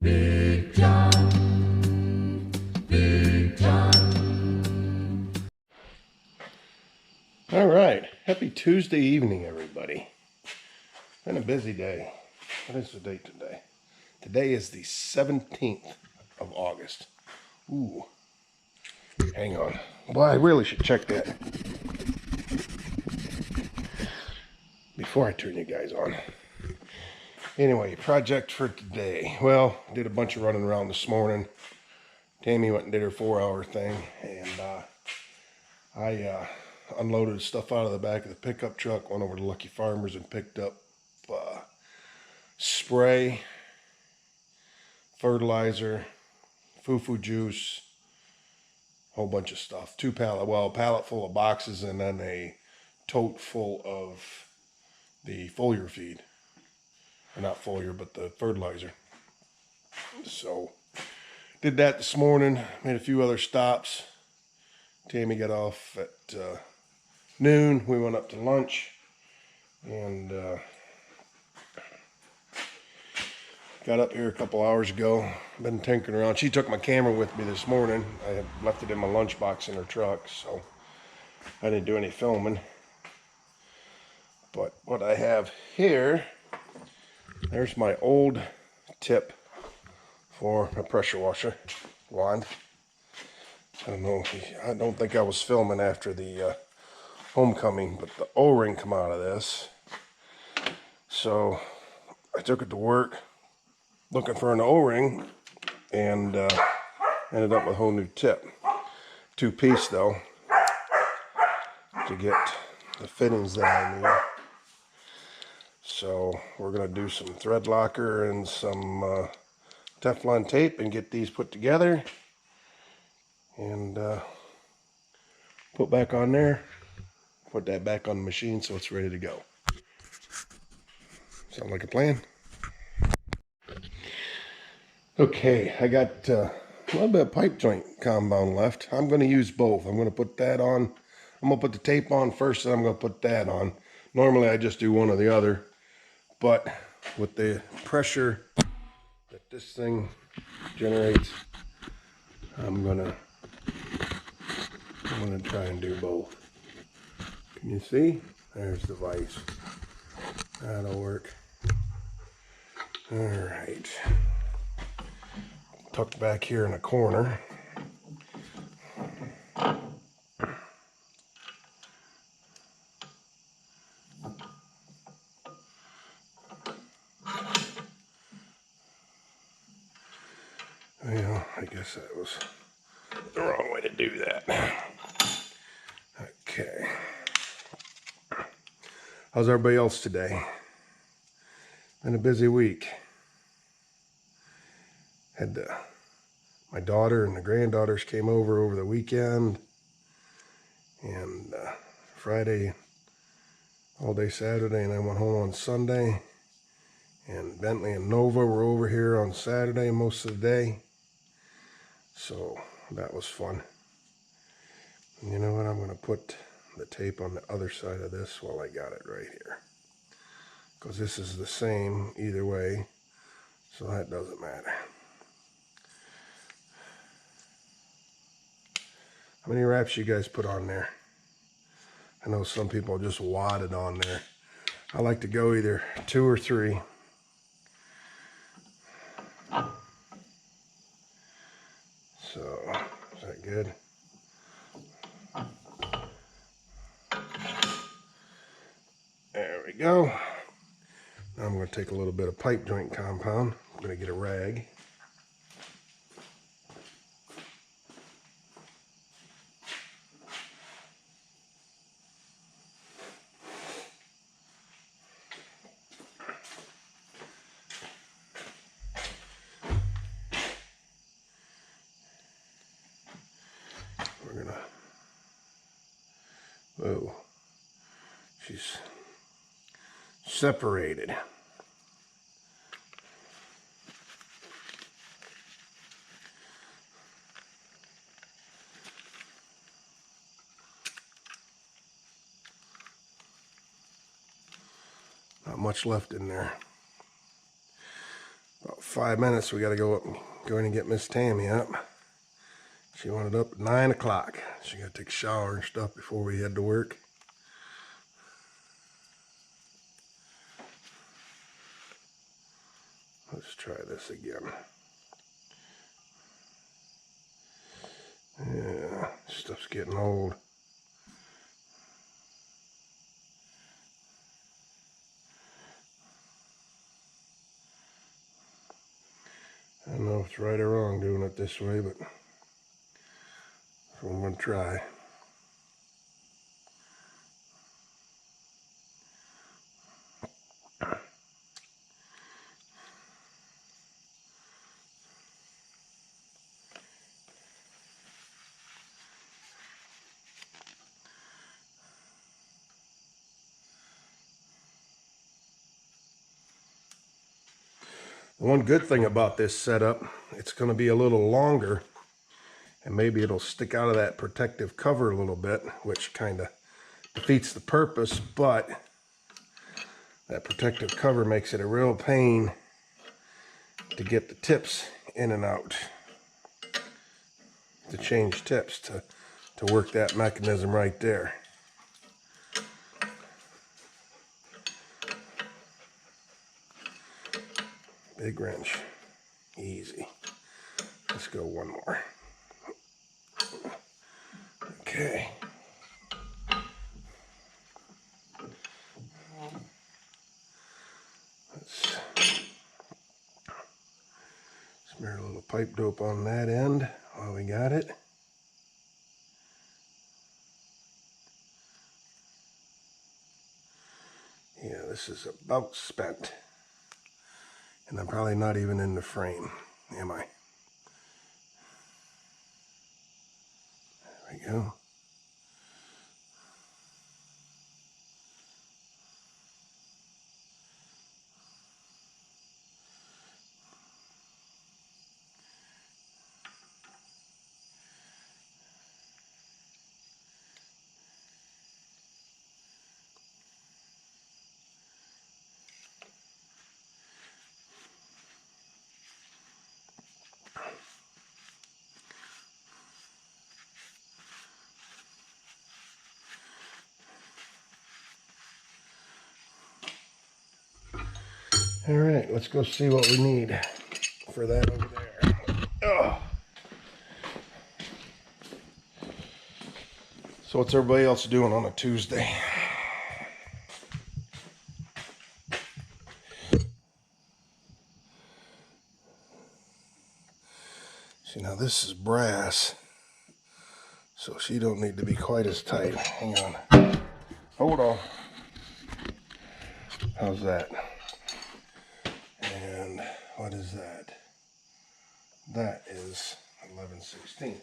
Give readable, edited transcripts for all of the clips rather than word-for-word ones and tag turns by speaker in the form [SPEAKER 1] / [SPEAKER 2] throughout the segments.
[SPEAKER 1] Big John, Big John.
[SPEAKER 2] All right, happy Tuesday evening, everybody. Been a busy day. What is the date today? Today is the 17th of August. Ooh, hang on. Well, I really should check that before I turn you guys on. Anyway, project for today. Well, did a bunch of running around this morning. Tammy went and did her 4-hour thing, and I unloaded stuff out of the back of the pickup truck, went over to Lucky Farmers and picked up spray, fertilizer, foo-foo juice, whole bunch of stuff. A pallet full of boxes, and then a tote full of the foliar feed. Or not foliar, but the fertilizer. So, did that this morning, made a few other stops. Tammy got off at noon. We went up to lunch, and got up here a couple hours ago. Been tinkering around. She took my camera with me this morning. I had left it in my lunchbox in her truck, so I didn't do any filming. But what I have here, there's my old tip for a pressure washer wand. I don't think I was filming after the homecoming, but the O-ring come out of this. So I took it to work looking for an O-ring, and ended up with a whole new tip. 2-piece though, to get the fittings that I need. So we're gonna do some thread locker and some Teflon tape and get these put together and put back on there. Put that back on the machine so it's ready to go. Sound like a plan? Okay, I got a little bit of pipe joint compound left. I'm going to use both. I'm going to put that on. I'm going to put the tape on first, and I'm going to put that on. Normally I just do one or the other, but with the pressure that this thing generates, I'm gonna try and do both. Can you see? There's the vise. That'll work. All right. Tucked back here in a corner. Well, I guess that was the wrong way to do that. Okay. How's everybody else today? Been a busy week. Had my daughter and the granddaughters came over the weekend, and Friday, all day Saturday, and I went home on Sunday. And Bentley and Nova were over here on Saturday most of the day. So that was fun. And you know what? I'm going to put the tape on the other side of this while I got it right here. Because this is the same either way. So that doesn't matter. How many wraps you guys put on there? I know some people just wad it on there. I like to go either 2 or 3. So, is that good? There we go. Now I'm going to take a little bit of pipe joint compound. I'm going to get a rag. We're going to... Whoa. She's separated. Not much left in there. About 5 minutes. We got to go up and go in and get Miss Tammy up. She wanted up at 9 o'clock. She got to take a shower and stuff before we head to work. Let's try this again. Yeah, stuff's getting old. I don't know if it's right or wrong doing it this way, but I'm going to try. The one good thing about this setup, it's going to be a little longer, and maybe it'll stick out of that protective cover a little bit, which kind of defeats the purpose, but that protective cover makes it a real pain to get the tips in and out, to change tips, to work that mechanism right there. Big wrench, easy. Let's go one more. Okay. Let's smear a little pipe dope on that end while we got it. Yeah, this is about spent. And I'm probably not even in the frame, am I? There we go. All right, let's go see what we need for that over there. Oh. So what's everybody else doing on a Tuesday? See, now this is brass, so she don't need to be quite as tight. Hang on. Hold on. How's that? And what is that? That is 11/16.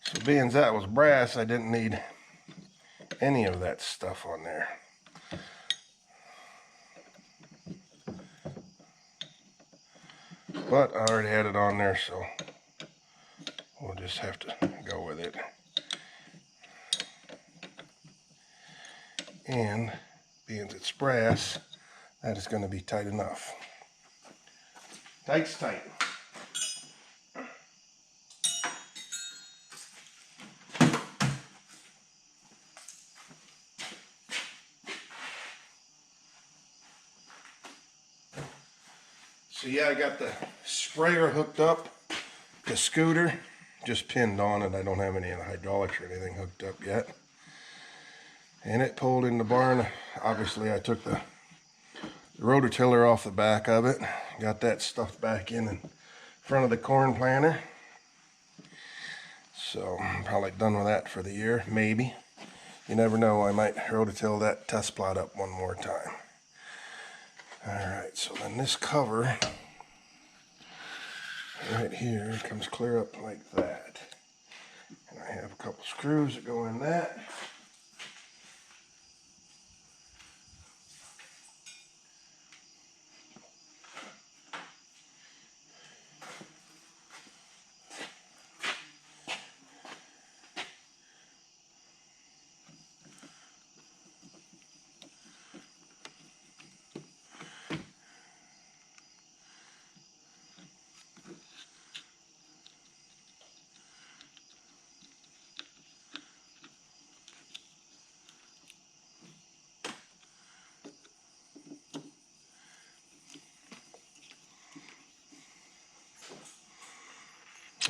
[SPEAKER 2] So being that was brass, I didn't need any of that stuff on there. But I already had it on there, so we'll just have to go with it. And being it's brass, that is going to be tight enough. Tight's tight. So yeah, I got the sprayer hooked up, the scooter just pinned on it. I don't have any of the hydraulics or anything hooked up yet. And it pulled in the barn. Obviously I took the rototiller off the back of it, got that stuffed back in front of the corn planter. So I'm probably done with that for the year, maybe. You never know, I might rototill that test plot up one more time. Alright, so then this cover right here comes clear up like that. And I have a couple screws that go in that.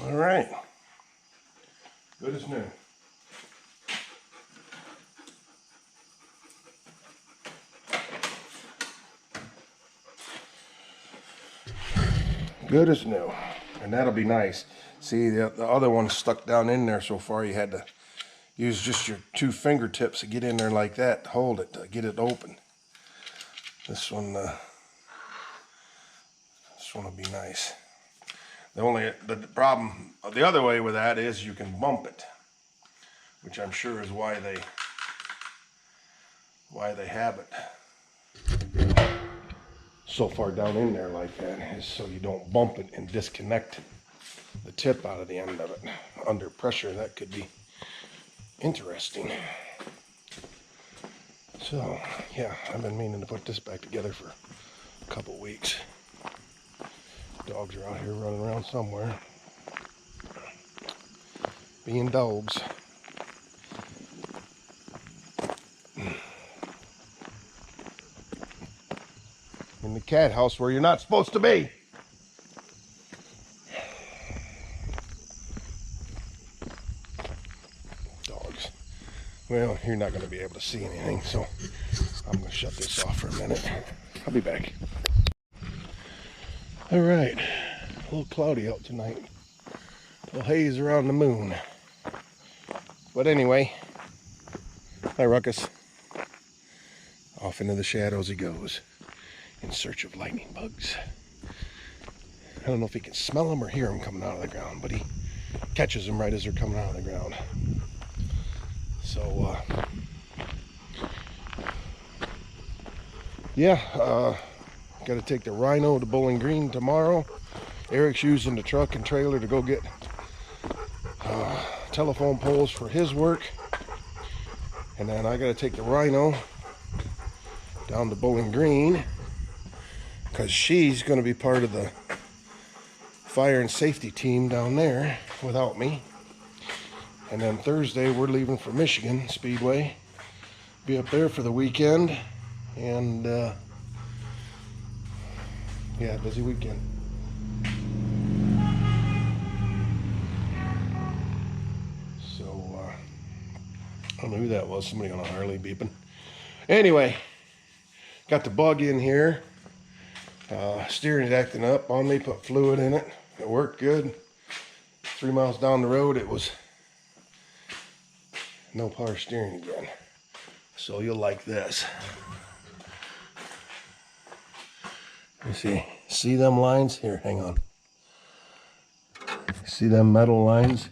[SPEAKER 2] All right. Good as new. Good as new. And that'll be nice. See, the other one's stuck down in there so far. You had to use just your 2 fingertips to get in there like that, to hold it, to get it open. This one will be nice. The problem the other way with that is you can bump it, which I'm sure is why they have it so far down in there like that, is so you don't bump it and disconnect the tip out of the end of it. Under pressure, that could be interesting. So, yeah, I've been meaning to put this back together for a couple weeks. Dogs are out here running around somewhere, being dogs. In the cat house where you're not supposed to be. Dogs. Well, you're not going to be able to see anything, so I'm going to shut this off for a minute. I'll be back. All right, a little cloudy out tonight. A little haze around the moon. But anyway, hi Ruckus. Off into the shadows he goes, in search of lightning bugs. I don't know if he can smell them or hear them coming out of the ground, but he catches them right as they're coming out of the ground. So, yeah, got to take the Rhino to Bowling Green tomorrow. Eric's using the truck and trailer to go get telephone poles for his work. And then I got to take the Rhino down to Bowling Green because she's going to be part of the fire and safety team down there without me. And then Thursday we're leaving for Michigan Speedway. Be up there for the weekend. And yeah, busy weekend. So I don't know who that was. Somebody on a Harley beeping. Anyway, got the bug in here. Steering's acting up on me. Put fluid in it. It worked good. 3 miles down the road, it was no power steering again. So you'll like this. You see them lines? Here, hang on. See them metal lines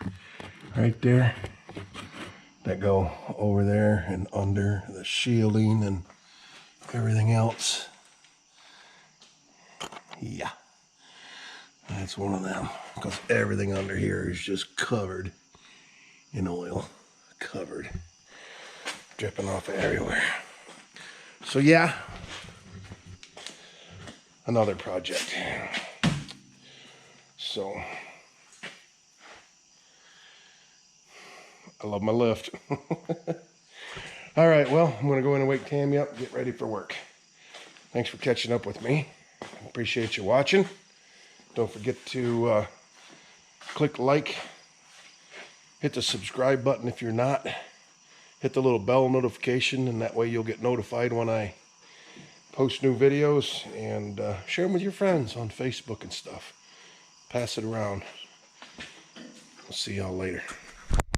[SPEAKER 2] right there that go over there and under the shielding and everything else? Yeah, that's one of them, because everything under here is just covered in oil, covered, dripping off everywhere. So yeah, another project. So I love my lift. All right, well, I'm gonna go in and wake Tammy up and get ready for work. Thanks for catching up with me. Appreciate you watching. Don't forget to click like, hit the subscribe button if you're not, hit the little bell notification, and that way you'll get notified when I post new videos, and share them with your friends on Facebook and stuff. Pass it around. I'll see y'all later.